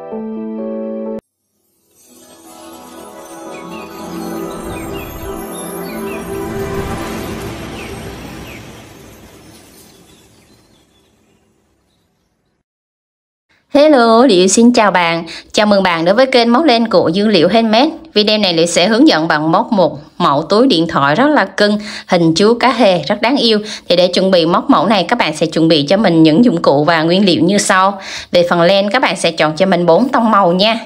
Hello, Liệu xin chào bạn. Chào mừng bạn đến với kênh Móc Len của Dương Liệu Handmade. Video này Liệu sẽ hướng dẫn bạn móc một mẫu túi điện thoại rất là cưng, hình chú cá hề rất đáng yêu. Thì để chuẩn bị móc mẫu này, các bạn sẽ chuẩn bị cho mình những dụng cụ và nguyên liệu như sau. Về phần len, các bạn sẽ chọn cho mình 4 tông màu nha.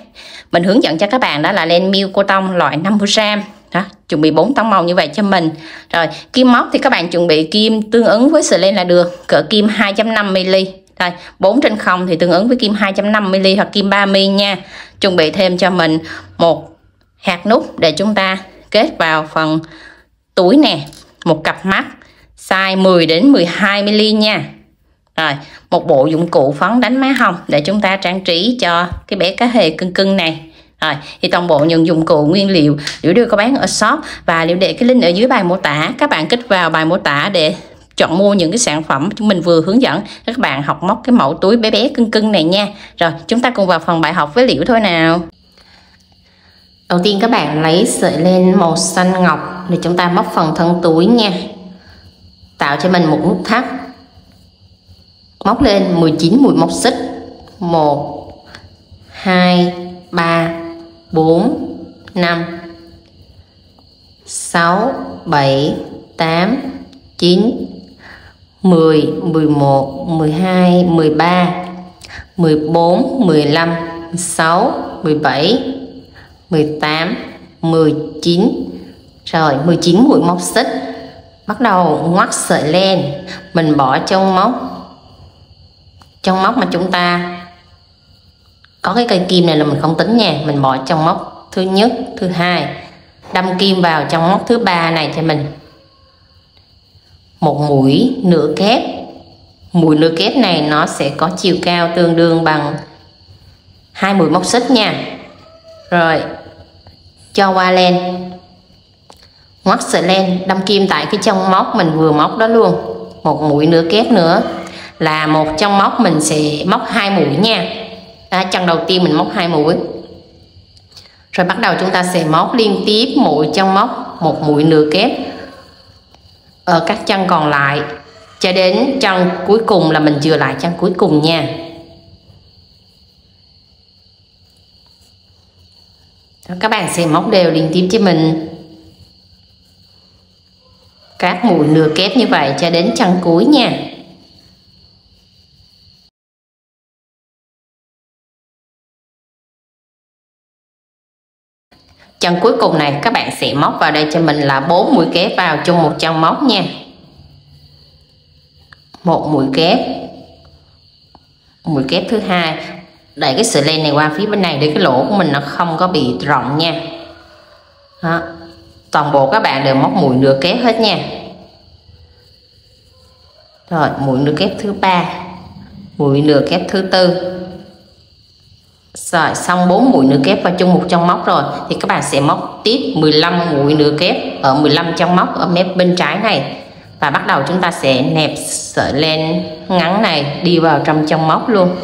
Mình hướng dẫn cho các bạn đó là len miêu cô tông loại 50g. Đó, chuẩn bị 4 tông màu như vậy cho mình. Rồi, kim móc thì các bạn chuẩn bị kim tương ứng với sợi len là được, cỡ kim 2.5mm. Đây, 4/0 thì tương ứng với kim 2.5mm hoặc kim 3mm nha. Chuẩn bị thêm cho mình một hạt nút để chúng ta kết vào phần túi nè, một cặp mắt size 10 đến 12mm nha. Rồi, một bộ dụng cụ phấn đánh má hồng để chúng ta trang trí cho cái bé cá hề cưng cưng này. Rồi, thì toàn bộ những dụng cụ nguyên liệu Liễu đều có bán ở shop và Liễu để cái link ở dưới bài mô tả. Các bạn kích vào bài mô tả để chọn mua những cái sản phẩm chúng mình vừa hướng dẫn các bạn học móc cái mẫu túi bé bé cưng cưng này nha. Rồi, chúng ta cùng vào phần bài học với Liễu thôi nào. Đầu tiên các bạn lấy sợi len màu xanh ngọc để chúng ta móc phần thân túi nha. Tạo cho mình một nút thắt. Móc lên 19 mũi móc xích. 1 2 3 4 5 6 7 8 9 10 11 12 13 14 15 16 17 18 19. Rồi 19 mũi móc xích. Bắt đầu ngoắt sợi len, mình bỏ trong móc. Trong móc mà chúng ta có cái cây kim này là mình không tính nha, mình bỏ trong móc thứ nhất, thứ hai, đâm kim vào trong móc thứ ba này cho mình một mũi nửa kép. Mũi nửa kép này nó sẽ có chiều cao tương đương bằng 2 mũi móc xích nha. Rồi cho qua len, ngoắt sợi len, đâm kim tại cái trong móc mình vừa móc đó luôn, một mũi nửa kép nữa là một trong móc mình sẽ móc 2 mũi nha. Chân đầu tiên mình móc 2 mũi. Rồi bắt đầu chúng ta sẽ móc liên tiếp mỗi trong móc một mũi nửa kép ở các chân còn lại cho đến chân cuối cùng là mình chừa lại chân cuối cùng nha. Các bạn sẽ móc đều liên tiếp cho mình các mũi nửa kép như vậy cho đến chân cuối nha. Chân cuối cùng này các bạn sẽ móc vào đây cho mình là 4 mũi kép vào chung một chân móc nha. Một mũi kép, mũi kép thứ hai, đẩy cái sợi len này qua phía bên này để cái lỗ của mình nó không có bị rộng nha. Đó. Toàn bộ các bạn đều móc mũi nửa kép hết nha. Rồi mũi nửa kép thứ ba, mũi nửa kép thứ tư. Rồi xong 4 mũi nửa kép vào chung một chân móc rồi thì các bạn sẽ móc tiếp 15 mũi nửa kép ở 15 chân móc ở mép bên trái này, và bắt đầu chúng ta sẽ nẹp sợi len ngắn này đi vào trong chân móc luôn.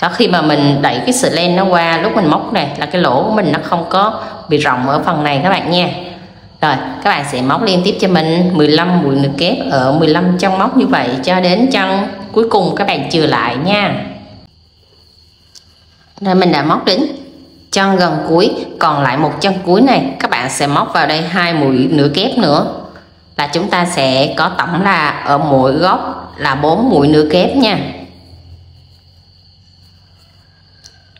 Đó, khi mà mình đẩy cái sợi len nó qua lúc mình móc này là cái lỗ của mình nó không có bị rộng ở phần này các bạn nha. Rồi các bạn sẽ móc liên tiếp cho mình 15 mũi nửa kép ở 15 chân móc như vậy cho đến chân cuối cùng các bạn chừa lại nha. Rồi mình đã móc đến chân gần cuối, còn lại một chân cuối này các bạn sẽ móc vào đây 2 mũi nửa kép nữa, là chúng ta sẽ có tổng là ở mỗi góc là 4 mũi nửa kép nha.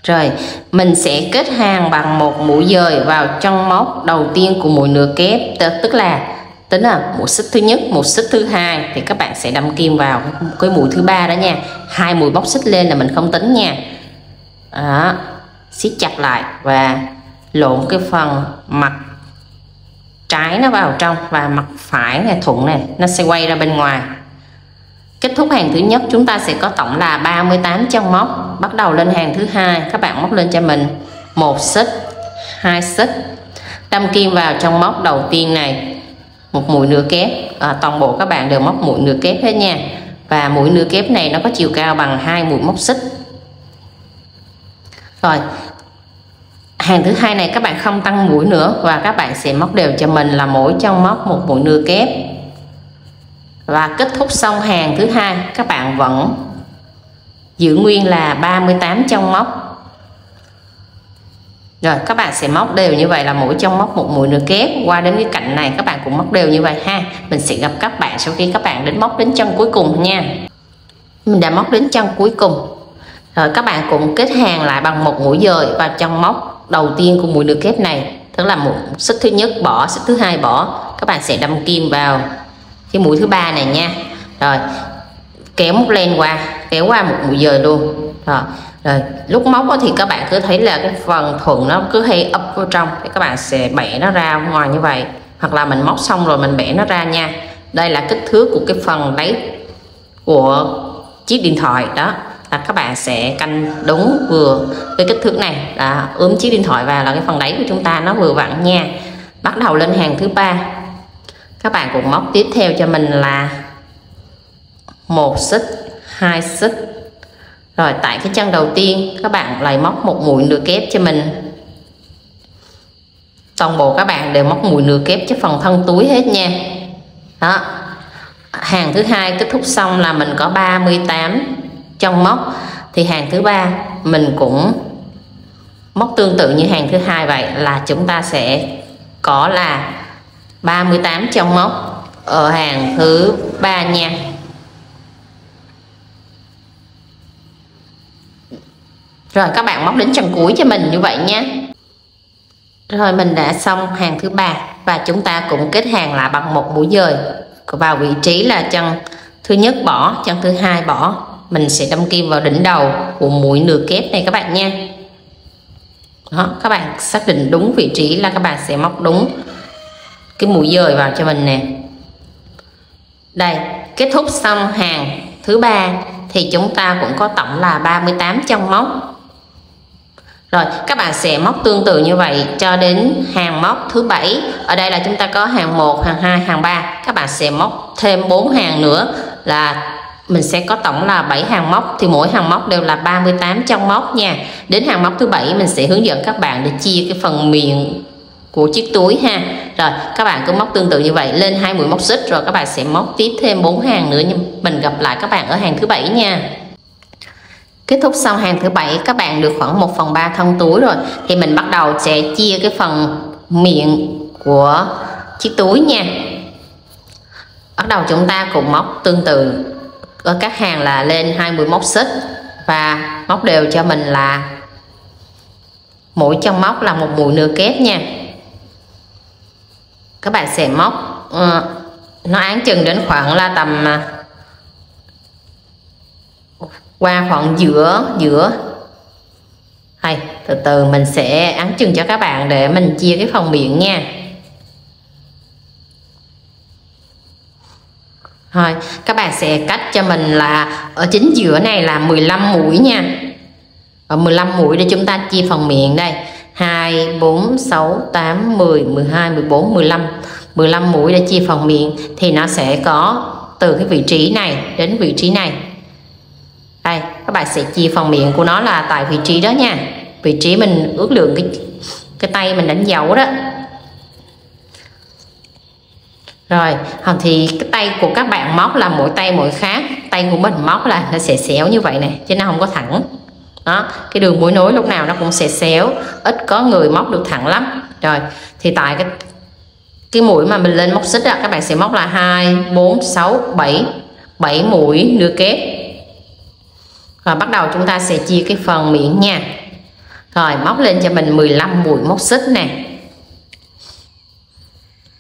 Rồi mình sẽ kết hàng bằng một mũi dời vào chân móc đầu tiên của mũi nửa kép, tức là tính là mũi xích thứ nhất, mũi xích thứ hai thì các bạn sẽ đâm kim vào cái mũi thứ ba đó nha. 2 mũi móc xích lên là mình không tính nha. Đó, siết chặt lại và lộn cái phần mặt trái nó vào trong và mặt phải này thuận này nó sẽ quay ra bên ngoài. Kết thúc hàng thứ nhất chúng ta sẽ có tổng là 38 chân móc. Bắt đầu lên hàng thứ hai, các bạn móc lên cho mình 1 xích, 2 xích, đâm kim vào trong móc đầu tiên này một mũi nửa kép. Toàn bộ các bạn đều móc mũi nửa kép hết nha, và mũi nửa kép này nó có chiều cao bằng 2 mũi móc xích. Rồi hàng thứ hai này các bạn không tăng mũi nữa, và các bạn sẽ móc đều cho mình là mỗi chân móc một mũi nửa kép. Và kết thúc xong hàng thứ hai, các bạn vẫn giữ nguyên là 38 chân móc. Rồi các bạn sẽ móc đều như vậy là mỗi chân móc một mũi nửa kép. Qua đến cái cạnh này các bạn cũng móc đều như vậy ha. Mình sẽ gặp các bạn sau khi các bạn đến móc đến chân cuối cùng nha. Mình đã móc đến chân cuối cùng. Rồi các bạn cũng kết hàng lại bằng một mũi dời vào chân móc đầu tiên của mũi nửa kép này, tức là một xích thứ nhất bỏ, xích thứ hai bỏ. Các bạn sẽ đâm kim vào cái mũi thứ ba này nha. Rồi kéo móc len qua, kéo qua một mũi dời luôn. Rồi lúc móc thì các bạn cứ thấy là cái phần thuận nó cứ hay ấp vào trong, thì các bạn sẽ bẻ nó ra ngoài như vậy, hoặc là mình móc xong rồi mình bẻ nó ra nha. Đây là kích thước của cái phần đáy của chiếc điện thoại đó, là các bạn sẽ canh đúng vừa cái kích thước này, là ướm chiếc điện thoại vào là cái phần đáy của chúng ta nó vừa vặn nha. Bắt đầu lên hàng thứ ba, các bạn cũng móc tiếp theo cho mình là một xích, hai xích. Rồi tại cái chân đầu tiên các bạn lại móc một mũi nửa kép cho mình. Toàn bộ các bạn đều móc mũi nửa kép cho phần thân túi hết nha. Đó. Hàng thứ hai kết thúc xong là mình có 38 chân móc, thì hàng thứ ba mình cũng móc tương tự như hàng thứ hai vậy, là chúng ta sẽ có là 38 chân móc ở hàng thứ ba nha. Rồi các bạn móc đến chân cuối cho mình như vậy nhé. Rồi mình đã xong hàng thứ ba, và chúng ta cũng kết hàng lại bằng một mũi dời vào vị trí là chân thứ nhất bỏ, chân thứ hai bỏ. Mình sẽ đâm kim vào đỉnh đầu của mũi nửa kép này các bạn nha. Đó, các bạn xác định đúng vị trí là các bạn sẽ móc đúng cái mũi dời vào cho mình nè. Đây, kết thúc xong hàng thứ ba thì chúng ta cũng có tổng là 38 chân móc. Rồi các bạn sẽ móc tương tự như vậy cho đến hàng móc thứ 7. Ở đây là chúng ta có hàng 1, hàng 2, hàng 3. Các bạn sẽ móc thêm 4 hàng nữa là mình sẽ có tổng là 7 hàng móc, thì mỗi hàng móc đều là 38 chân móc nha. Đến hàng móc thứ 7 mình sẽ hướng dẫn các bạn để chia cái phần miệng của chiếc túi ha. Rồi các bạn cứ móc tương tự như vậy lên 2 mũi móc xích, rồi các bạn sẽ móc tiếp thêm 4 hàng nữa, nhưng mình gặp lại các bạn ở hàng thứ 7 nha. Kết thúc xong hàng thứ 7, các bạn được khoảng 1/3 thân túi rồi, thì mình bắt đầu sẽ chia cái phần miệng của chiếc túi nha. Bắt đầu chúng ta cùng móc tương tự ở các hàng là lên 2 mũi móc xích, và móc đều cho mình là mỗi chân móc là một mũi nửa kép nha. Các bạn sẽ móc nó áng chừng đến khoảng là tầm qua khoảng giữa hay từ từ mình sẽ áng chừng cho các bạn để mình chia cái phần miệng nha. Rồi các bạn sẽ cắt cho mình là ở chính giữa này là 15 mũi nha. Ở 15 mũi để chúng ta chia phần miệng đây. 2, 4, 6, 8, 10, 12, 14, 15. 15 mũi để chia phần miệng, thì nó sẽ có từ cái vị trí này đến vị trí này. Đây, các bạn sẽ chia phần miệng của nó là tại vị trí đó nha. Vị trí mình ước lượng cái tay mình đánh dấu đó. Rồi, thì cái tay của các bạn móc là mỗi tay mỗi khác. Tay của mình móc là nó sẽ xéo như vậy này, chứ nó không có thẳng. Đó, cái đường mối nối lúc nào nó cũng sẽ xéo, ít có người móc được thẳng lắm. Rồi, thì tại cái mũi mà mình lên móc xích á, các bạn sẽ móc là 2, 4, 6, 7 mũi nửa kép. Rồi bắt đầu chúng ta sẽ chia cái phần miệng nha. Rồi móc lên cho mình 15 mũi móc xích nè.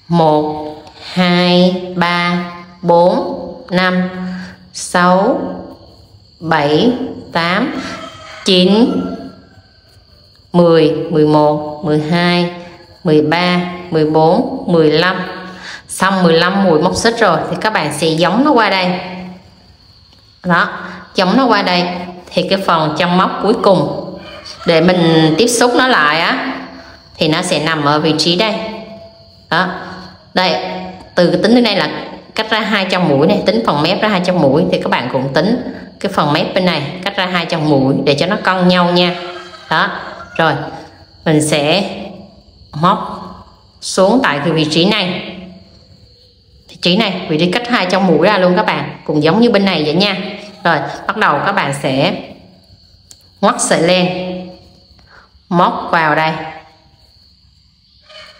1, 2, 3, 4, 5, 6, 7, 8, 9, 10, 11, 12, 13, 14, 15. Xong 15 mũi móc xích rồi thì các bạn sẽ giống nó qua đây. Đó, giống nó qua đây thì cái phần chân móc cuối cùng để mình tiếp xúc nó lại á, thì nó sẽ nằm ở vị trí đây. Đó, đây từ cái tính đến đây là cắt ra 200 mũi này, tính phần mép ra 200 mũi thì các bạn cũng tính cái phần mép bên này cắt ra 200 mũi để cho nó cân nhau nha. Đó, rồi mình sẽ móc xuống tại cái vị trí này, vị trí cách 2 trong mũi ra luôn các bạn, cũng giống như bên này vậy nha. Rồi bắt đầu các bạn sẽ ngoắt sợi len, móc vào đây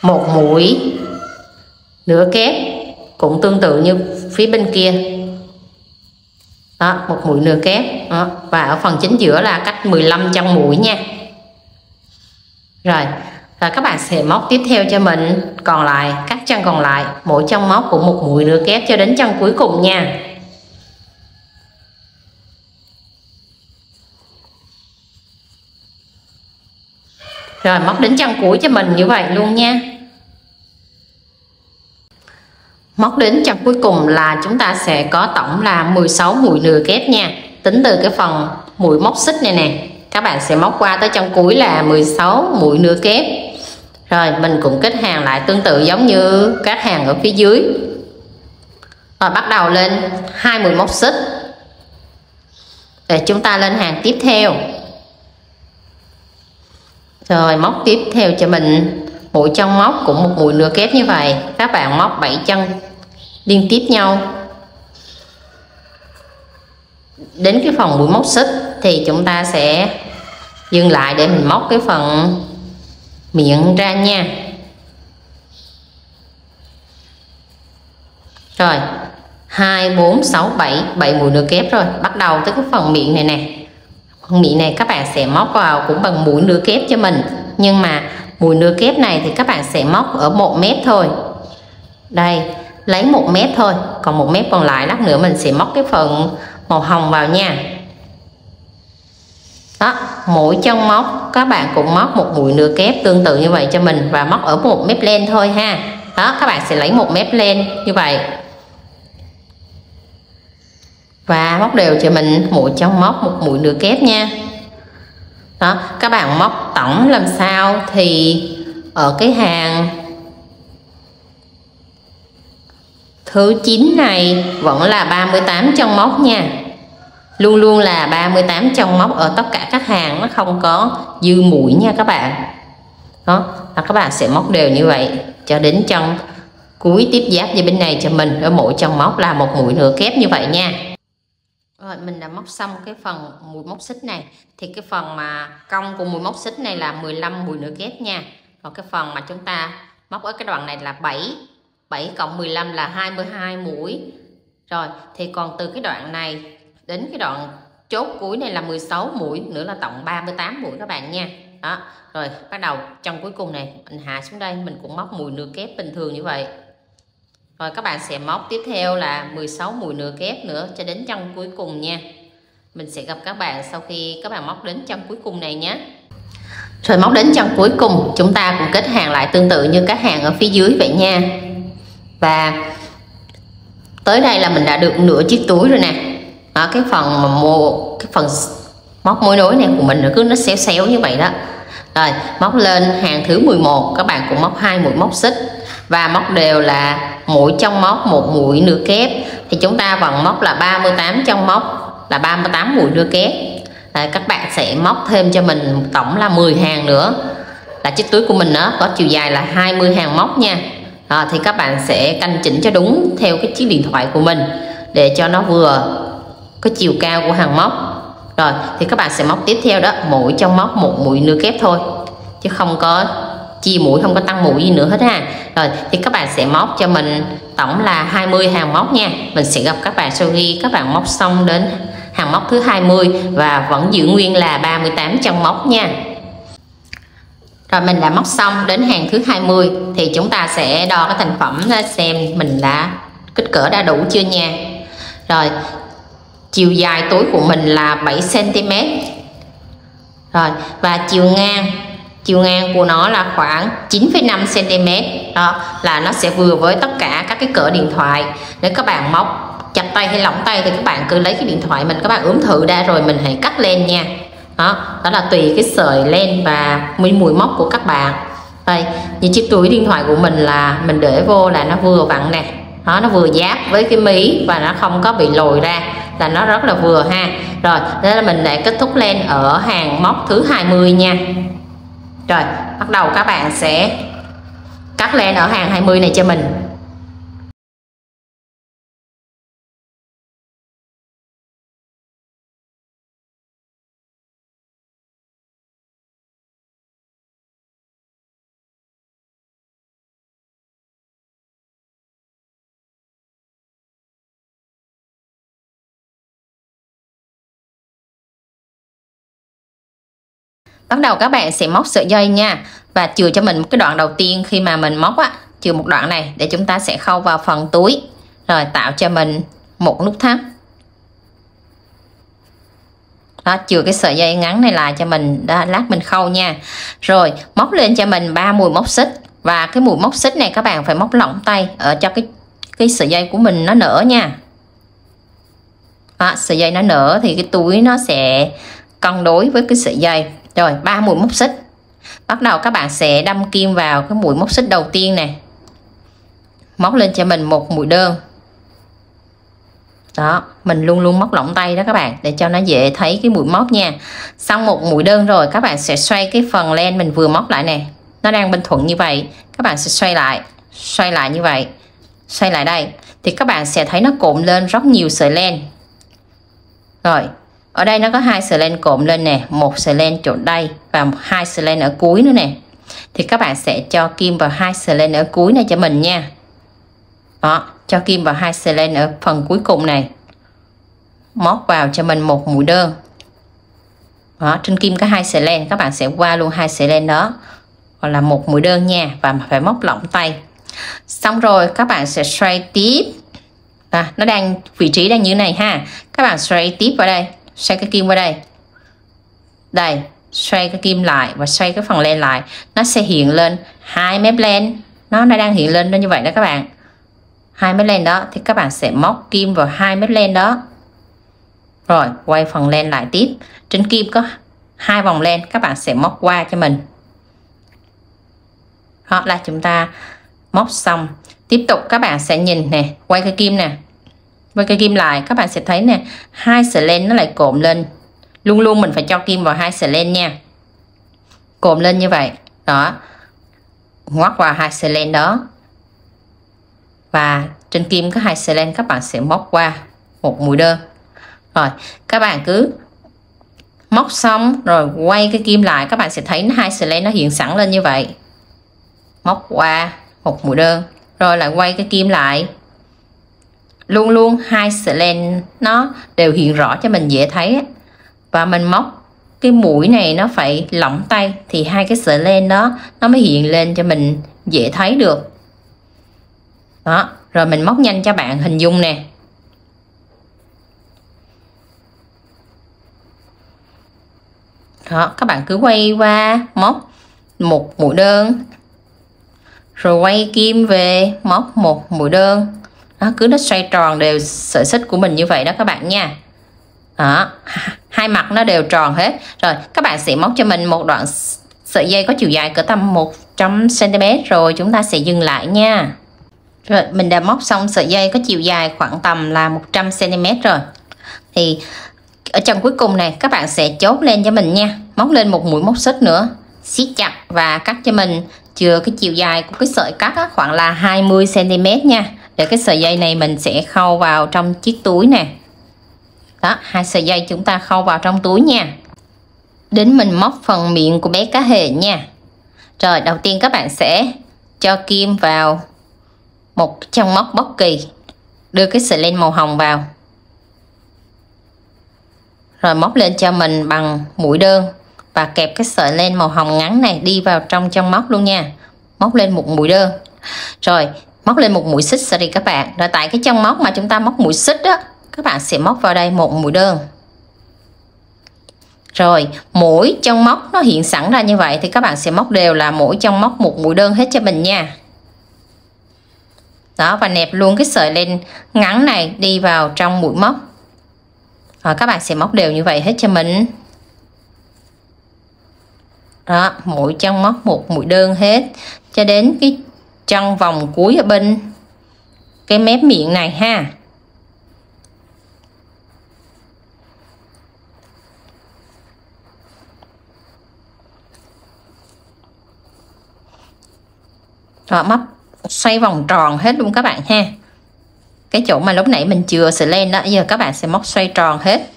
một mũi nửa kép, cũng tương tự như phía bên kia. Đó, một mũi nửa kép. Đó, và ở phần chính giữa là cách 15 chân mũi nha. Rồi và các bạn sẽ móc tiếp theo cho mình còn lại các chân còn lại, mỗi chân móc cũng một mũi nửa kép cho đến chân cuối cùng nha. Rồi móc đến chân cuối cho mình như vậy luôn nha. Móc đến chân cuối cùng là chúng ta sẽ có tổng là 16 mũi nửa kép nha. Tính từ cái phần mũi móc xích này nè, các bạn sẽ móc qua tới chân cuối là 16 mũi nửa kép. Rồi mình cũng kết hàng lại tương tự giống như các hàng ở phía dưới. Rồi bắt đầu lên 2 mũi móc xích để chúng ta lên hàng tiếp theo. Rồi móc tiếp theo cho mình mỗi chân móc cũng một mũi nửa kép như vậy. Các bạn móc 7 chân liên tiếp nhau. Đến cái phần mũi móc xích thì chúng ta sẽ dừng lại để mình móc cái phần miệng ra nha. Rồi 2, 4, 6, 7 mũi nửa kép. Rồi bắt đầu tới cái phần miệng này nè. Phần miệng này các bạn sẽ móc vào cũng bằng mũi nửa kép cho mình, nhưng mà mũi nửa kép này thì các bạn sẽ móc ở 1 mét thôi. Đây, lấy 1 mét thôi, còn 1 mét còn lại lát nữa mình sẽ móc cái phần màu hồng vào nha. Đó, mỗi chân móc các bạn cũng móc một mũi nửa kép tương tự như vậy cho mình và móc ở 1 mép len thôi ha. Đó, các bạn sẽ lấy 1 mép len như vậy và móc đều cho mình mỗi chân móc một mũi nửa kép nha. Đó, các bạn móc tổng làm sao thì ở cái hàng thứ 9 này vẫn là 38 chân móc nha. Luôn luôn là 38 chân móc ở tất cả các hàng, nó không có dư mũi nha các bạn. Đó, là các bạn sẽ móc đều như vậy cho đến chân cuối tiếp giáp về bên này cho mình, ở mỗi chân móc là một mũi nửa kép như vậy nha. Rồi mình đã móc xong cái phần mũi móc xích này, thì cái phần mà cong của mũi móc xích này là 15 mũi nửa kép nha. Còn cái phần mà chúng ta móc ở cái đoạn này là 7 cộng 15 là 22 mũi. Rồi thì còn từ cái đoạn này đến cái đoạn chốt cuối này là 16 mũi, nữa là tổng 38 mũi các bạn nha. Đó, rồi bắt đầu chân cuối cùng này mình hạ xuống đây, mình cũng móc mũi nửa kép bình thường như vậy. Rồi các bạn sẽ móc tiếp theo là 16 mũi nửa kép nữa cho đến chân cuối cùng nha. Mình sẽ gặp các bạn sau khi các bạn móc đến chân cuối cùng này nhé. Rồi móc đến chân cuối cùng chúng ta cũng kết hàng lại tương tự như các hàng ở phía dưới vậy nha. Và tới đây là mình đã được nửa chiếc túi rồi nè. Đó, cái phần mà móc mối nối này của mình nó cứ nó xéo xéo như vậy đó. Rồi móc lên hàng thứ 11 các bạn cũng móc 2 mũi móc xích và móc đều là mỗi chân móc một mũi nửa kép, thì chúng ta vẫn móc là 38 chân móc là 38 mũi nửa kép. Các bạn sẽ móc thêm cho mình tổng là 10 hàng nữa, là chiếc túi của mình nó có chiều dài là 20 hàng móc nha. Thì các bạn sẽ canh chỉnh cho đúng theo cái chiếc điện thoại của mình để cho nó vừa có chiều cao của hàng móc. Rồi thì các bạn sẽ móc tiếp theo đó, mỗi chân móc một mũi nửa kép thôi chứ không có chia mũi, không có tăng mũi gì nữa hết ha. Rồi thì các bạn sẽ móc cho mình tổng là 20 hàng móc nha. Mình sẽ gặp các bạn sau khi các bạn móc xong đến hàng móc thứ 20 và vẫn giữ nguyên là 38 chân móc nha. Rồi mình đã móc xong đến hàng thứ 20 thì chúng ta sẽ đo cái thành phẩm xem mình đã kích cỡ đã đủ chưa nha. Rồi chiều dài túi của mình là 7 cm. Rồi và chiều ngang của nó là khoảng 9,5 cm. Đó là nó sẽ vừa với tất cả các cái cỡ điện thoại. Nếu các bạn móc chặt tay hay lỏng tay thì các bạn cứ lấy cái điện thoại mình, các bạn ướm thử ra rồi mình hãy cắt len nha. Đó là tùy cái sợi len và mũi móc của các bạn. Đây, như chiếc túi điện thoại của mình là mình để vô là nó vừa vặn nè. Nó vừa giáp với cái mí và nó không có bị lồi ra, là nó rất là vừa ha. Rồi, thế là mình đã kết thúc len ở hàng móc thứ 20 nha. Rồi, bắt đầu các bạn sẽ cắt len ở hàng 20 này cho mình. Bắt đầu các bạn sẽ móc sợi dây nha, và chừa cho mình một cái đoạn đầu tiên khi mà mình móc á, chừa một đoạn này để chúng ta sẽ khâu vào phần túi, rồi tạo cho mình một nút thắt. Đó, chừa cái sợi dây ngắn này lại cho mình, đó, lát mình khâu nha. Rồi móc lên cho mình 3 mũi móc xích, và cái mũi móc xích này các bạn phải móc lỏng tay ở cho cái sợi dây của mình nó nở nha. Đó, sợi dây nó nở thì cái túi nó sẽ cân đối với cái sợi dây. Rồi 3 mũi móc xích. Bắt đầu các bạn sẽ đâm kim vào cái mũi móc xích đầu tiên này, móc lên cho mình một mũi đơn. Đó, mình luôn luôn móc lỏng tay đó các bạn, để cho nó dễ thấy cái mũi móc nha. Xong một mũi đơn rồi, các bạn sẽ xoay cái phần len mình vừa móc lại nè, nó đang bên thuận như vậy, các bạn sẽ xoay lại như vậy, xoay lại đây thì các bạn sẽ thấy nó cộm lên rất nhiều sợi len. Rồi ở đây nó có 2 sợi len cộm lên nè, một sợi len chỗ đây và 2 sợi len ở cuối nữa nè, thì các bạn sẽ cho kim vào 2 sợi len ở cuối này cho mình nha. Đó, cho kim vào 2 sợi len ở phần cuối cùng này, móc vào cho mình một mũi đơn. Đó, trên kim có 2 sợi len, các bạn sẽ qua luôn 2 sợi len đó, hoặc là một mũi đơn nha, và phải móc lỏng tay. Xong rồi các bạn sẽ xoay tiếp. Nó đang vị trí đang như này ha, các bạn xoay tiếp vào đây, xoay cái kim vào đây, đây, xoay cái kim lại và xoay cái phần len lại, nó sẽ hiện lên 2 mép len, nó đang hiện lên như vậy đó các bạn. 2 mép len đó thì các bạn sẽ móc kim vào 2 mép len đó. Rồi quay phần len lại tiếp, trên kim có 2 vòng len, các bạn sẽ móc qua cho mình. Đó là chúng ta móc xong. Tiếp tục các bạn sẽ nhìn nè, quay cái kim nè, quay cái kim lại, các bạn sẽ thấy nè, 2 sợi len nó lại cộm lên. Luôn luôn mình phải cho kim vào 2 sợi len nha, cộm lên như vậy. Đó, ngoắt vào 2 sợi len đó, và trên kim có 2 sợi len, các bạn sẽ móc qua một mũi đơn. Rồi các bạn cứ móc xong rồi quay cái kim lại, các bạn sẽ thấy 2 sợi len nó hiện sẵn lên như vậy, móc qua một mũi đơn, rồi lại quay cái kim lại. Luôn luôn 2 sợi len nó đều hiện rõ cho mình dễ thấy, và mình móc cái mũi này nó phải lỏng tay thì 2 cái sợi len đó nó mới hiện lên cho mình dễ thấy được. Đó, rồi mình móc nhanh cho bạn hình dung nè. Đó, các bạn cứ quay qua móc một mũi đơn, rồi quay kim về móc một mũi đơn. Đó, cứ nó xoay tròn đều sợi xích của mình như vậy đó các bạn nha. Đó, 2 mặt nó đều tròn hết. Rồi các bạn sẽ móc cho mình một đoạn sợi dây có chiều dài cỡ tầm 100 cm, rồi chúng ta sẽ dừng lại nha. Rồi mình đã móc xong sợi dây có chiều dài khoảng tầm là 100 cm rồi. Thì ở chân cuối cùng này các bạn sẽ chốt lên cho mình nha, móc lên một mũi móc xích nữa, siết chặt và cắt cho mình chừa cái chiều dài của cái sợi cắt á, khoảng là 20 cm nha, để cái sợi dây này mình sẽ khâu vào trong chiếc túi nè. Đó, 2 sợi dây chúng ta khâu vào trong túi nha. Đến mình móc phần miệng của bé cá hề nha. Rồi đầu tiên các bạn sẽ cho kim vào một chân móc bất kỳ, đưa cái sợi len màu hồng vào, rồi móc lên cho mình bằng mũi đơn và kẹp cái sợi len màu hồng ngắn này đi vào trong chân móc luôn nha. Móc lên một mũi đơn, rồi móc lên một mũi xích sorry các bạn. Rồi tại cái chân móc mà chúng ta móc mũi xích đó, các bạn sẽ móc vào đây một mũi đơn. Rồi mỗi chân móc nó hiện sẵn ra như vậy thì các bạn sẽ móc đều là mỗi chân móc một mũi đơn hết cho mình nha. Đó, và nẹp luôn cái sợi len ngắn này đi vào trong mũi móc. Rồi các bạn sẽ móc đều như vậy hết cho mình. Đó, mỗi chân móc một mũi đơn hết cho đến cái chân vòng cuối ở bên cái mép miệng này ha. Rồi móc xoay vòng tròn hết luôn các bạn ha. Cái chỗ mà lúc nãy mình chừa sợi len đó, giờ các bạn sẽ móc xoay tròn hết.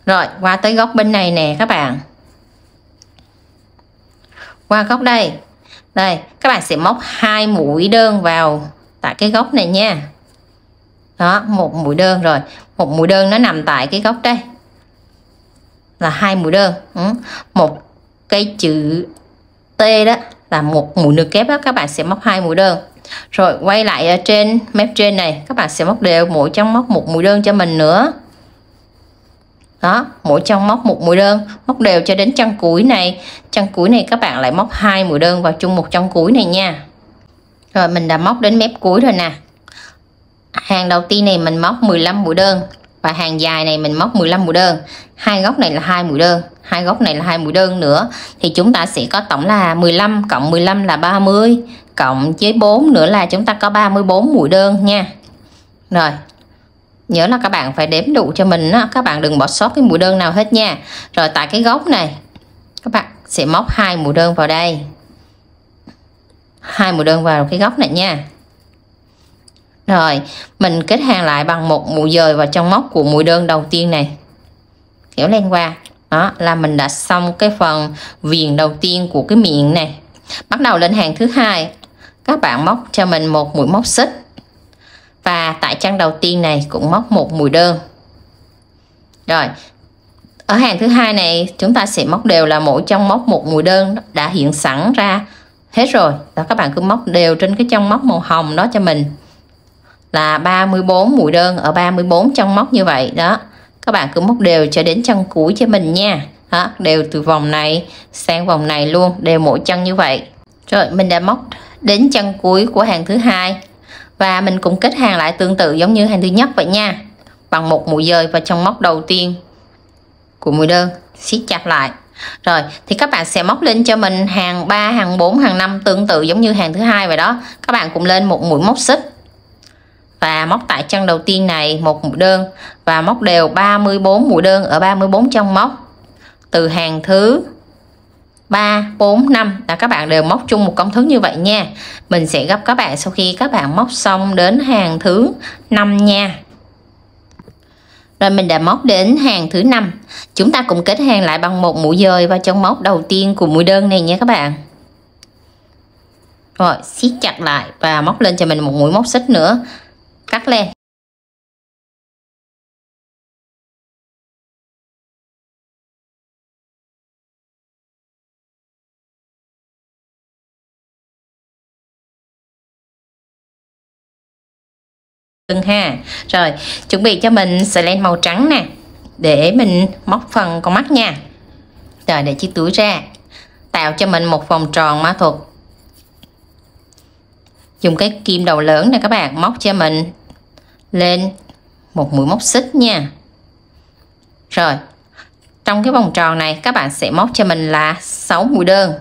Rồi qua tới góc bên này nè các bạn. Qua góc đây. Đây, các bạn sẽ móc 2 mũi đơn vào tại cái góc này nha. Đó, 1 mũi đơn rồi. 1 mũi đơn nó nằm tại cái góc đây. Là 2 mũi đơn. Một cây chữ T đó là 1 mũi nửa kép đó, các bạn sẽ móc 2 mũi đơn. Rồi quay lại ở trên mép trên này, các bạn sẽ móc đều mỗi trong móc 1 mũi đơn cho mình nữa. Đó, mỗi trong móc 1 mũi đơn, móc đều cho đến chân cuối này. Chân cuối này các bạn lại móc 2 mũi đơn vào chung một chân cuối này nha. Rồi mình đã móc đến mép cuối rồi nè. Hàng đầu tiên này mình móc 15 mũi đơn và hàng dài này mình móc 15 mũi đơn. Hai góc này là 2 mũi đơn, hai góc này là 2 mũi đơn nữa, thì chúng ta sẽ có tổng là 15 cộng 15 là 30, cộng với 4 nữa là chúng ta có 34 mũi đơn nha. Rồi nhớ là các bạn phải đếm đủ cho mình đó, các bạn đừng bỏ sót cái mũi đơn nào hết nha. Rồi tại cái góc này các bạn sẽ móc 2 mũi đơn vào đây, 2 mũi đơn vào cái góc này nha. Rồi mình kết hàng lại bằng 1 mũi dời vào trong móc của mũi đơn đầu tiên này, kéo lên qua. Đó là mình đã xong cái phần viền đầu tiên của cái miệng này. Bắt đầu lên hàng thứ hai, các bạn móc cho mình 1 mũi móc xích và tại chân đầu tiên này cũng móc 1 mũi đơn. Rồi ở hàng thứ hai này chúng ta sẽ móc đều là mỗi trong móc 1 mũi đơn đã hiện sẵn ra hết rồi. Đó, các bạn cứ móc đều trên cái trong móc màu hồng đó cho mình là 34 mũi đơn ở 34 trong móc như vậy đó. Các bạn cứ móc đều cho đến chân cuối cho mình nha. Đó, đều từ vòng này sang vòng này luôn, đều mỗi chân như vậy. Rồi mình đã móc đến chân cuối của hàng thứ hai và mình cũng kết hàng lại tương tự giống như hàng thứ nhất vậy nha, bằng 1 mũi dời vào trong móc đầu tiên của mũi đơn, siết chặt lại. Rồi thì các bạn sẽ móc lên cho mình hàng 3, hàng 4, hàng 5 tương tự giống như hàng thứ hai vậy đó. Các bạn cũng lên 1 mũi móc xích và móc tại chân đầu tiên này 1 mũi đơn và móc đều 34 mũi đơn ở 34 trong móc. Từ hàng thứ 3, 4, 5 là các bạn đều móc chung một công thức như vậy nha. Mình sẽ gấp các bạn sau khi các bạn móc xong đến hàng thứ 5 nha. Rồi mình đã móc đến hàng thứ 5. Chúng ta cũng kết hàng lại bằng 1 mũi dời vào trong móc đầu tiên của mũi đơn này nha các bạn. Rồi siết chặt lại và móc lên cho mình 1 mũi móc xích nữa, cắt lên. Ha. Rồi chuẩn bị cho mình sợi len màu trắng nè để mình móc phần con mắt nha. Rồi để chiếc túi ra, tạo cho mình một vòng tròn mã thuật. Dùng cái kim đầu lớn này các bạn móc cho mình lên 1 mũi móc xích nha. Rồi trong cái vòng tròn này các bạn sẽ móc cho mình là 6 mũi đơn.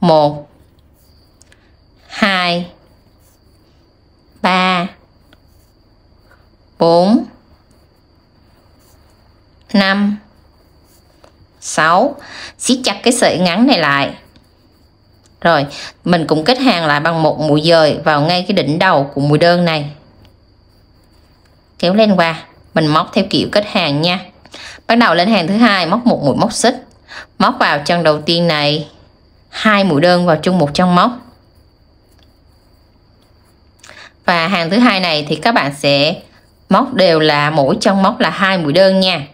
1 2 3 4 5 6. Siết chặt cái sợi ngắn này lại. Rồi mình cũng kết hàng lại bằng 1 mũi dời vào ngay cái đỉnh đầu của mũi đơn này, kéo lên qua. Mình móc theo kiểu kết hàng nha. Bắt đầu lên hàng thứ hai, móc 1 mũi móc xích, móc vào chân đầu tiên này 2 mũi đơn vào chung một chân móc. Và hàng thứ hai này thì các bạn sẽ móc đều là mỗi chân móc là 2 mũi đơn nha.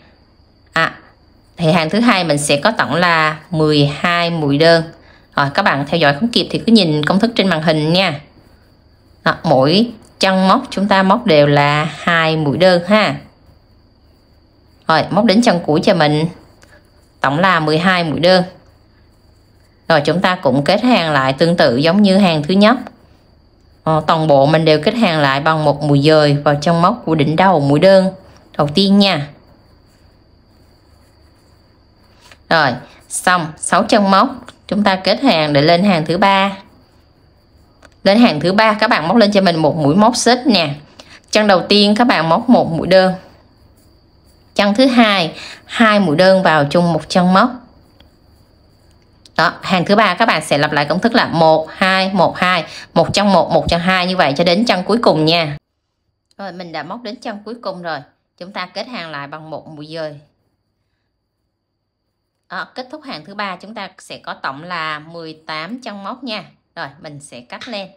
Thì hàng thứ hai mình sẽ có tổng là 12 mũi đơn. Rồi các bạn theo dõi không kịp thì cứ nhìn công thức trên màn hình nha. Đó, mỗi chân móc chúng ta móc đều là 2 mũi đơn ha. Rồi móc đến chân cuối cho mình tổng là 12 mũi đơn. Rồi chúng ta cũng kết hàng lại tương tự giống như hàng thứ nhất. Toàn bộ mình đều kết hàng lại bằng 1 mũi dời vào trong móc của đỉnh đầu mũi đơn đầu tiên nha. Rồi xong 6 chân móc, chúng ta kết hàng để lên hàng thứ 3. Lên hàng thứ 3 các bạn móc lên cho mình 1 mũi móc xích nè. Chân đầu tiên các bạn móc 1 mũi đơn. Chân thứ hai 2 mũi đơn vào chung một chân móc. Đó, hàng thứ ba các bạn sẽ lặp lại công thức là 1 2 1 2, một chân 1 một chân 2 như vậy cho đến chân cuối cùng nha. Rồi mình đã móc đến chân cuối cùng rồi. Chúng ta kết hàng lại bằng một mũi dời. Kết thúc hàng thứ ba chúng ta sẽ có tổng là 18 chân móc nha. Rồi mình sẽ cắt len,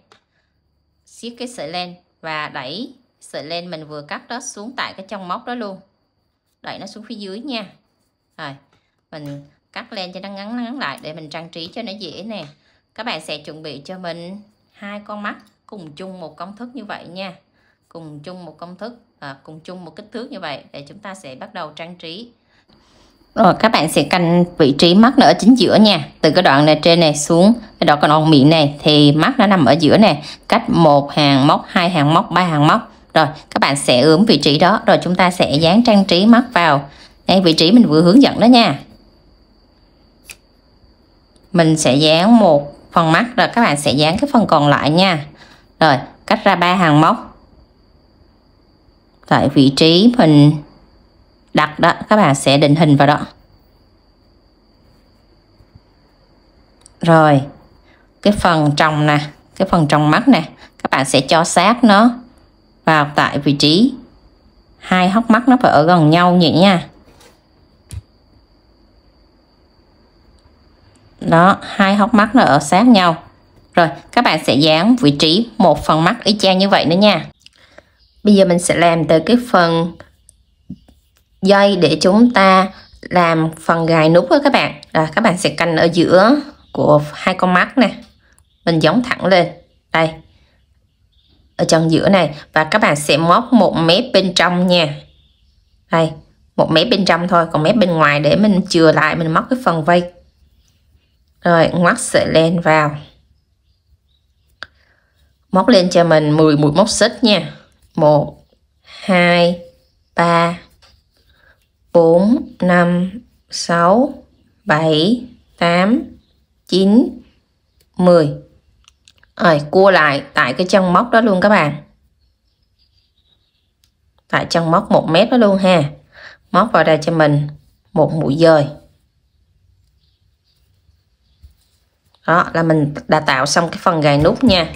siết cái sợi len và đẩy sợi len mình vừa cắt đó xuống tại cái chân móc đó luôn, đẩy nó xuống phía dưới nha. Rồi mình cắt len cho nó ngắn lại để mình trang trí cho nó dễ nè. Các bạn sẽ chuẩn bị cho mình 2 con mắt cùng chung một công thức như vậy nha, cùng chung một công thức, cùng chung một kích thước như vậy để chúng ta sẽ bắt đầu trang trí. Rồi các bạn sẽ canh vị trí mắt nó ở chính giữa nha, từ cái đoạn này trên này xuống cái đoạn còn miệng này thì mắt nó nằm ở giữa nè, cách 1 hàng móc, 2 hàng móc, 3 hàng móc. Rồi các bạn sẽ ướm vị trí đó, rồi chúng ta sẽ dán trang trí mắt vào ngay vị trí mình vừa hướng dẫn đó nha. Mình sẽ dán một phần mắt, rồi các bạn sẽ dán cái phần còn lại nha. Rồi cách ra 3 hàng móc tại vị trí mình đặt đó, các bạn sẽ định hình vào đó. Rồi cái phần tròng nè, cái phần tròng mắt nè, các bạn sẽ cho sát nó vào tại vị trí 2 hốc mắt, nó phải ở gần nhau vậy nha. Đó, 2 hốc mắt nó ở sát nhau. Rồi các bạn sẽ dán vị trí một phần mắt y chang như vậy nữa nha. Bây giờ mình sẽ làm từ cái phần dây để chúng ta làm phần gài nút đó các bạn. Rồi các bạn sẽ canh ở giữa của 2 con mắt nè, mình giống thẳng lên đây ở chân giữa này, và các bạn sẽ móc một mép bên trong nha. Đây, một mép bên trong thôi, còn mép bên ngoài để mình chừa lại, mình móc cái phần vây. Rồi ngoắt sợi len vào, móc lên cho mình 10 mũi móc xích nha. 1 2 3 4 5 6 7 8 9 10. Rồi cua lại tại cái chân móc đó luôn các bạn, tại chân móc 1 mét đó luôn ha. Móc vào đây cho mình một mũi dời. Đó là mình đã tạo xong cái phần gài nút nha.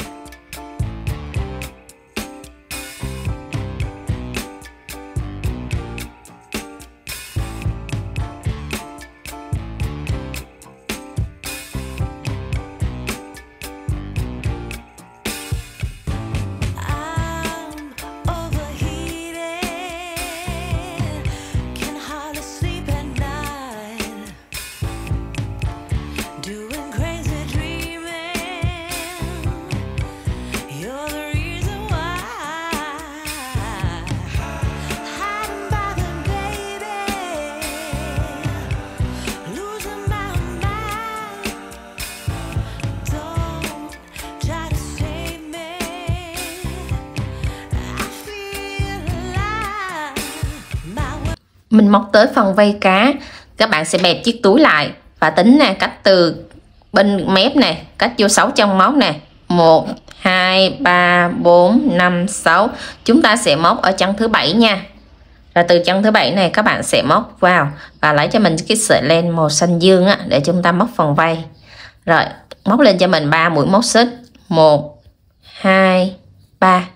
Mình móc tới phần vây cá, các bạn sẽ bẹp chiếc túi lại và tính nè, cách từ bên mép nè, cách vô 6 chân móc nè. 1 2 3 4 5 6. Chúng ta sẽ móc ở chân thứ 7 nha. Rồi từ chân thứ 7 này các bạn sẽ móc vào và lấy cho mình cái sợi len màu xanh dương á, để chúng ta móc phần vây. Rồi móc lên cho mình 3 mũi móc xích. 1 2 3.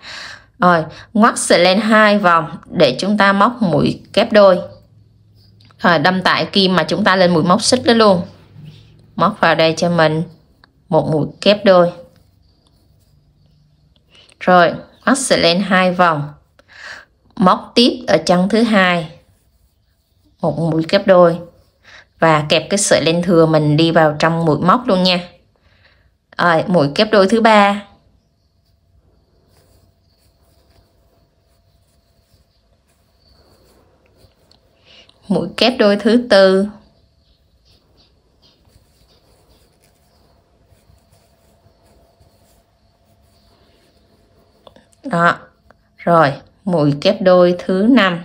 Rồi ngoắt sợi len 2 vòng để chúng ta móc mũi kép đôi. Rồi đâm tại kim mà chúng ta lên mũi móc xích đó luôn. Móc vào đây cho mình một mũi kép đôi. Rồi ngoắt sợi len 2 vòng, móc tiếp ở chân thứ 2 một mũi kép đôi và kẹp cái sợi len thừa mình đi vào trong mũi móc luôn nha. Rồi mũi kép đôi thứ 3, mũi kép đôi thứ 4, đó. Rồi mũi kép đôi thứ 5.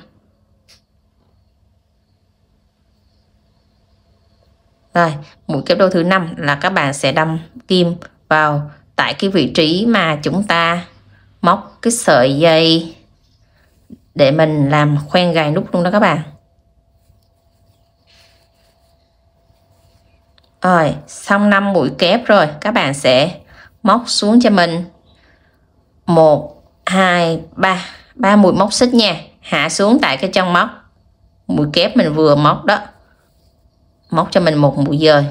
Rồi mũi kép đôi thứ 5 là các bạn sẽ đâm kim vào tại cái vị trí mà chúng ta móc cái sợi dây để mình làm khoen gài nút luôn đó các bạn. Rồi, xong 5 mũi kép rồi, các bạn sẽ móc xuống cho mình 1 2 3, 3 mũi móc xích nha, hạ xuống tại cái chân móc mũi kép mình vừa móc đó, móc cho mình một mũi dời.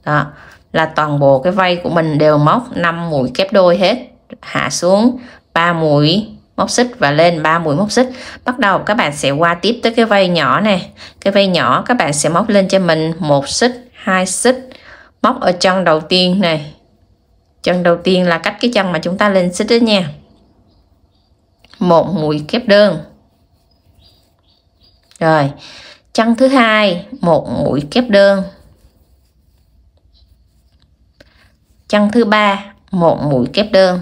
Đó là toàn bộ cái vây của mình đều móc 5 mũi kép đôi hết, hạ xuống 3 mũi móc xích và lên 3 mũi móc xích. Bắt đầu các bạn sẽ qua tiếp tới cái vây nhỏ này. Cái vây nhỏ các bạn sẽ móc lên cho mình 1 xích, 2 xích, móc ở chân đầu tiên này. Chân đầu tiên là cách cái chân mà chúng ta lên xích đó nha. 1 mũi kép đơn. Rồi, chân thứ hai 1 mũi kép đơn. Chân thứ ba 1 mũi kép đơn.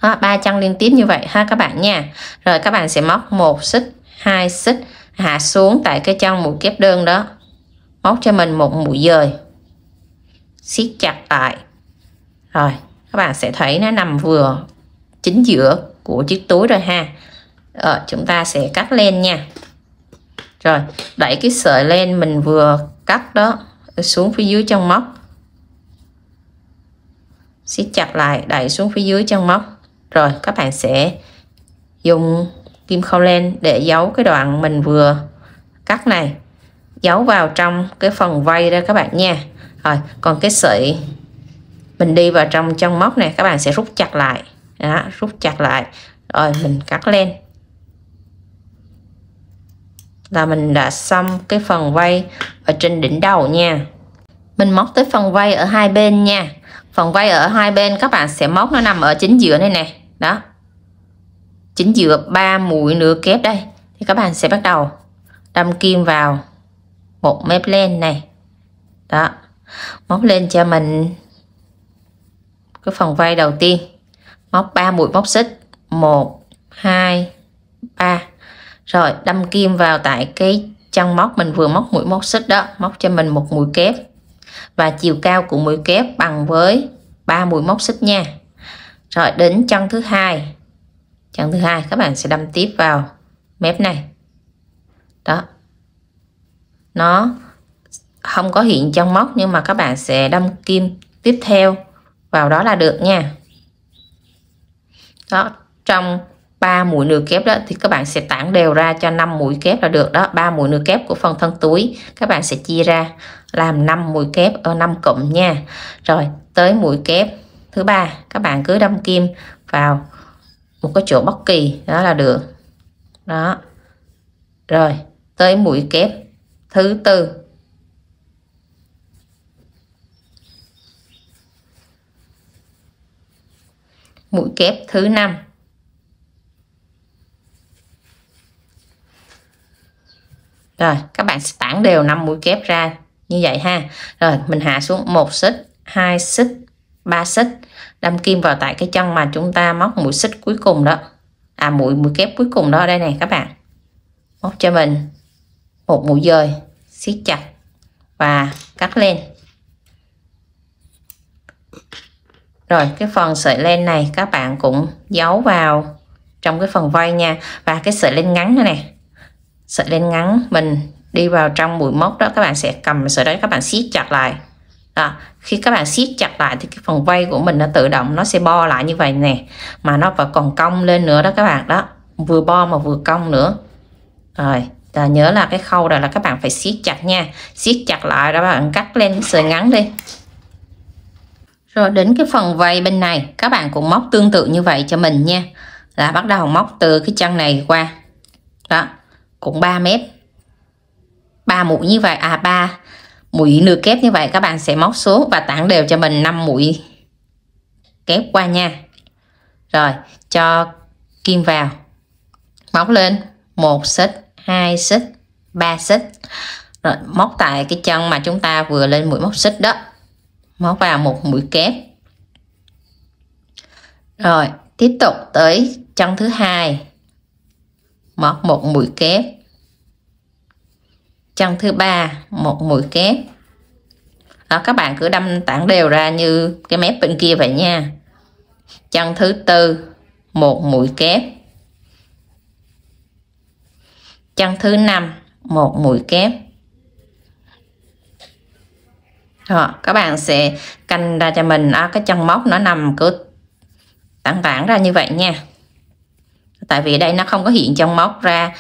Đó, 3 chân liên tiếp như vậy ha các bạn nha. Rồi các bạn sẽ móc 1 xích, 2 xích, hạ xuống tại cái chân mũi kép đơn đó, móc cho mình một mũi dời, siết chặt lại. Rồi các bạn sẽ thấy nó nằm vừa chính giữa của chiếc túi rồi ha. Chúng ta sẽ cắt len nha. Rồi đẩy cái sợi len mình vừa cắt đó xuống phía dưới chân móc, siết chặt lại, đẩy xuống phía dưới chân móc. Rồi các bạn sẽ dùng kim khâu len để giấu cái đoạn mình vừa cắt này, giấu vào trong cái phần vây đó các bạn nha. Rồi còn cái sợi mình đi vào trong chân móc này, các bạn sẽ rút chặt lại. Đó, rút chặt lại rồi mình cắt len là mình đã xong cái phần vây ở trên đỉnh đầu nha. Mình móc tới phần vây ở hai bên nha. Phần vây ở hai bên các bạn sẽ móc nó nằm ở chính giữa này nè. Đó, chính giữa 3 mũi nửa kép đây. Thì các bạn sẽ bắt đầu đâm kim vào một mép len này. Đó, móc lên cho mình cái phần vây đầu tiên, móc 3 mũi móc xích, 1 2 3. Rồi đâm kim vào tại cái chân móc mình vừa móc mũi móc xích đó, móc cho mình một mũi kép và chiều cao của mũi kép bằng với 3 mũi móc xích nha. Rồi đến chân thứ hai. Chân thứ hai các bạn sẽ đâm tiếp vào mép này. Đó, nó không có hiện chân móc nhưng mà các bạn sẽ đâm kim tiếp theo vào đó là được nha. Đó, trong 3 mũi nửa kép đó thì các bạn sẽ tản đều ra cho 5 mũi kép là được đó. 3 mũi nửa kép của phần thân túi các bạn sẽ chia ra làm 5 mũi kép ở 5 cụm nha. Rồi tới mũi kép thứ ba các bạn cứ đâm kim vào một cái chỗ bất kỳ đó là được. Đó, rồi tới mũi kép thứ tư. Mũi kép thứ 5. Rồi các bạn sẽ tản đều 5 mũi kép ra như vậy ha. Rồi mình hạ xuống 1 xích, 2 xích, 3 xích, đâm kim vào tại cái chân mà chúng ta móc mũi xích cuối cùng đó. Mũi kép cuối cùng đó đây này các bạn. Móc cho mình một mũi dời, siết chặt và cắt len. Rồi cái phần sợi len này các bạn cũng giấu vào trong cái phần vây nha. Và cái sợi len ngắn này nè, sợi len ngắn mình đi vào trong mũi móc đó, các bạn sẽ cầm sợi đó các bạn siết chặt lại. Đó, khi các bạn siết chặt lại thì cái phần vây của mình nó tự động nó sẽ bo lại như vậy nè, mà nó vẫn còn cong lên nữa đó các bạn. Đó, vừa bo mà vừa cong nữa. Rồi nhớ là cái khâu này là các bạn phải siết chặt nha, siết chặt lại đó, các bạn cắt lên cái sợi ngắn đi. Rồi đến cái phần vây bên này các bạn cũng móc tương tự như vậy cho mình nha. Là bắt đầu móc từ cái chân này qua. Đó, cũng 3 mét, 3 mũi như vậy, 3 mũi nửa kép như vậy các bạn sẽ móc xuống và tản đều cho mình 5 mũi kép qua nha. Rồi cho kim vào, móc lên 1 xích, 2 xích, 3 xích. Rồi móc tại cái chân mà chúng ta vừa lên mũi móc xích đó, móc vào một mũi kép. Rồi tiếp tục tới chân thứ hai, móc một mũi kép. Chân thứ ba một mũi kép. Đó, các bạn cứ đâm tản đều ra như cái mép bên kia vậy nha. Chân thứ tư một mũi kép. Chân thứ năm một mũi kép. Đó, các bạn sẽ canh ra cho mình cái chân móc nó nằm cứ tản ra như vậy nha. Tại vì đây nó không có hiện chân móc ra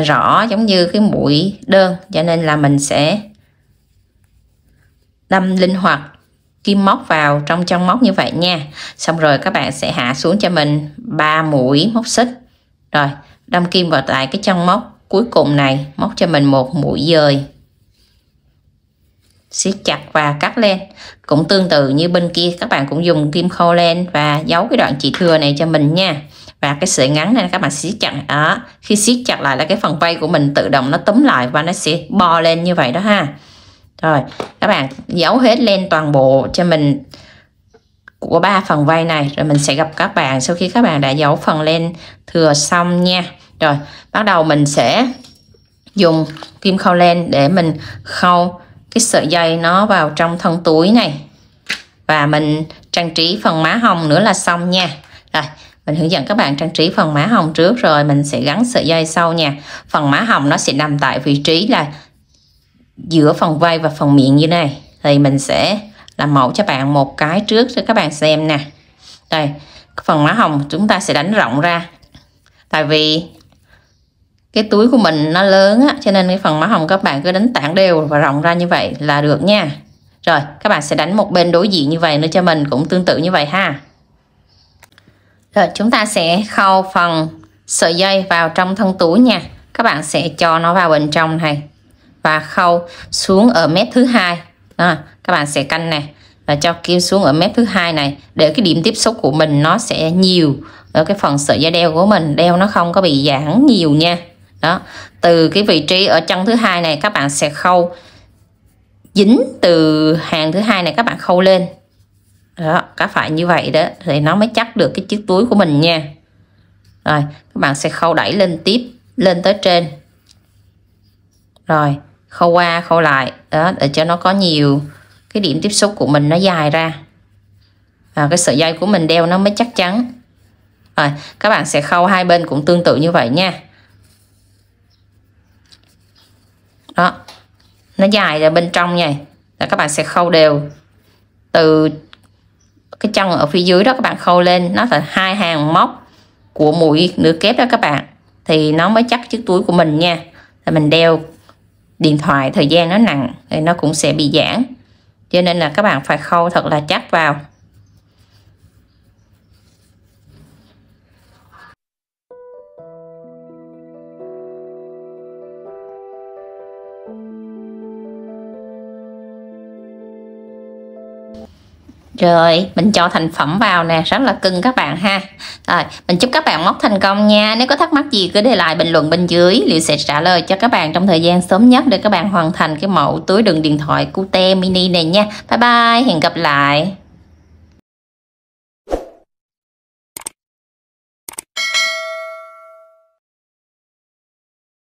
rõ giống như cái mũi đơn, cho nên là mình sẽ đâm linh hoạt kim móc vào trong chân móc như vậy nha. Xong rồi các bạn sẽ hạ xuống cho mình 3 mũi móc xích, rồi đâm kim vào tại cái chân móc cuối cùng này, móc cho mình một mũi dời, siết chặt và cắt lên. Cũng tương tự như bên kia, các bạn cũng dùng kim khâu len và giấu cái đoạn chỉ thừa này cho mình nha. Và cái sợi ngắn này các bạn siết chặt đó, khi siết chặt lại là cái phần vây của mình tự động nó túm lại và nó sẽ bò lên như vậy đó ha. Rồi các bạn giấu hết len toàn bộ cho mình của 3 phần vây này, rồi mình sẽ gặp các bạn sau khi các bạn đã giấu phần len thừa xong nha. Rồi bắt đầu mình sẽ dùng kim khâu len để mình khâu cái sợi dây nó vào trong thân túi này, và mình trang trí phần má hồng nữa là xong nha. Rồi mình hướng dẫn các bạn trang trí phần má hồng trước, rồi mình sẽ gắn sợi dây sau nha. Phần má hồng nó sẽ nằm tại vị trí là giữa phần vai và phần miệng như này. Thì mình sẽ làm mẫu cho bạn một cái trước cho các bạn xem nè. Đây, phần má hồng chúng ta sẽ đánh rộng ra. Tại vì cái túi của mình nó lớn á, cho nên cái phần má hồng các bạn cứ đánh tản đều và rộng ra như vậy là được nha. Rồi các bạn sẽ đánh một bên đối diện như vậy nữa cho mình, cũng tương tự như vậy ha. Rồi chúng ta sẽ khâu phần sợi dây vào trong thân túi nha. Các bạn sẽ cho nó vào bên trong này và khâu xuống ở mép thứ hai. Các bạn sẽ canh này và cho kim xuống ở mép thứ hai này, để cái điểm tiếp xúc của mình nó sẽ nhiều ở cái phần sợi dây đeo của mình, đeo nó không có bị giãn nhiều nha. Đó, từ cái vị trí ở chân thứ hai này các bạn sẽ khâu dính từ hàng thứ hai này, các bạn khâu lên đó, các phải như vậy đó thì nó mới chắc được cái chiếc túi của mình nha. Rồi các bạn sẽ khâu đẩy lên tiếp lên tới trên, rồi khâu qua khâu lại đó, để cho nó có nhiều cái điểm tiếp xúc của mình nó dài ra, và cái sợi dây của mình đeo nó mới chắc chắn. Rồi các bạn sẽ khâu hai bên cũng tương tự như vậy nha. Đó, nó dài ra bên trong nha, là các bạn sẽ khâu đều từ cái chân ở phía dưới đó, các bạn khâu lên nó phải 2 hàng móc của mũi nửa kép đó các bạn, thì nó mới chắc chiếc túi của mình nha. Thì mình đeo điện thoại thời gian nó nặng thì nó cũng sẽ bị giãn, cho nên là các bạn phải khâu thật là chắc vào. Rồi mình cho thành phẩm vào nè, rất là cưng các bạn ha. Rồi mình chúc các bạn móc thành công nha. Nếu có thắc mắc gì cứ để lại bình luận bên dưới, Liệu sẽ trả lời cho các bạn trong thời gian sớm nhất để các bạn hoàn thành cái mẫu túi đựng điện thoại cute mini này nha. Bye bye, hẹn gặp lại.